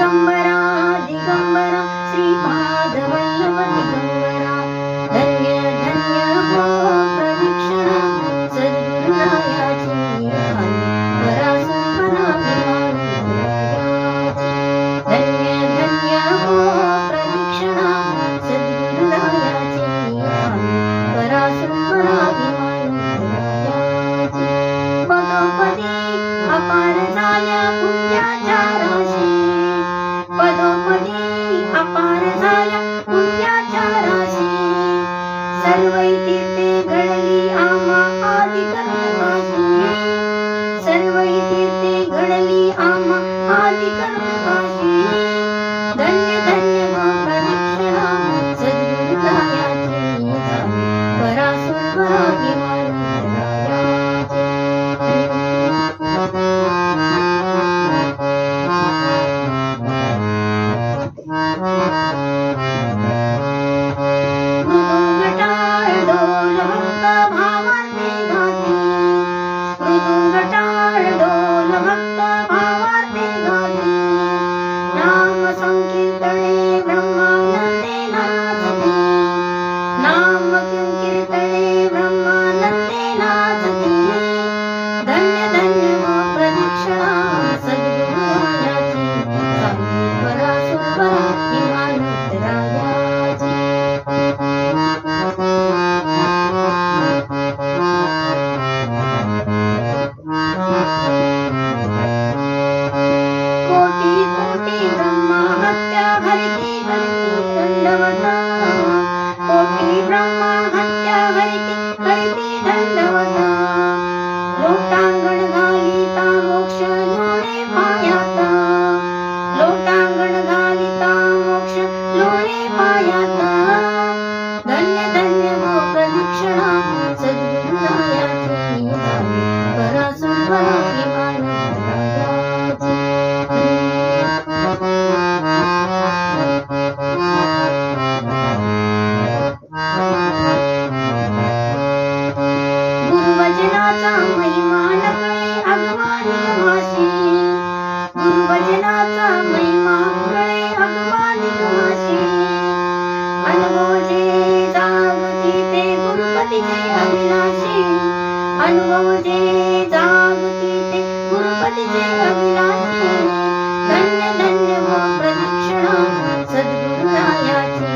दिगंबरा दिगंबरा श्रीपाद वल्लभ दिगंबरा धन्य धन्य हो प्रदक्षिणा सद्गुरुरायाची परा धन्य धन्य हो प्रदक्षिणा सद्गुरुरायाची परा पदोपदी अपार झाल्या पुण्याच्या राशी पदोपदी अपार झाल्या पुण्याच्या राशी सर्व तीर्थे घडली आम्हा आदि कर्मकाशी सर्व तीर्थे घडली आम्हा आदि कर्मकाशी धन्य धन्य हो प्रदक्षिणा सद्गुरुरायाची परा संकीर्तने ब्रह्मानंदे नाचती नाम कीर्तने ब्रह्मानंदे नाचती धन्य धन्य हो प्रदक्षिणा सद्गुरुरायाची परा सुपरा हिमानंदरायाची कोटी कोटी ब्रह्मा हत्या हरिती दंडवता कोटी ब्रह्मा हत्या हरिती दंडवता लोटांगण घालिता मोक्ष लोळे पायाता लोटांगण घालिता मोक्ष लोळे पायाता धन्य धन्य हो प्रदक्षिणा सद्गुरुरायाची परा सुपरा गुरुवचनाचा महिमा नकळे अगमानिक भाषी गुरुवचनाचा महिमा कळे अगमानिक भाषी अनुभव जे जागती ते गुरुपतीचे अभिलाषी अनुभव जे जागती ते गुरुपतीचे अभिलाषी धन्य धन्य हो प्रदक्षिणा सद्गुरुरायाची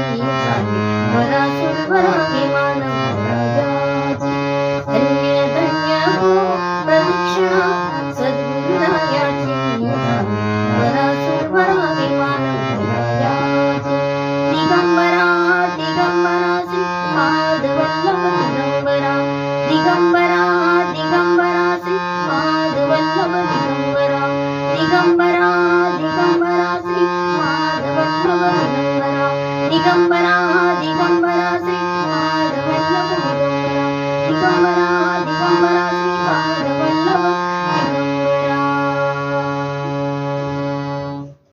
परा सुरवरा हिमानंदरायाची धन्य धन्य हो प्रदक्षिणा सद्गुरुरायाची परा सुरवरा हिमानंदरायाची दिगंबरा दिगंबरा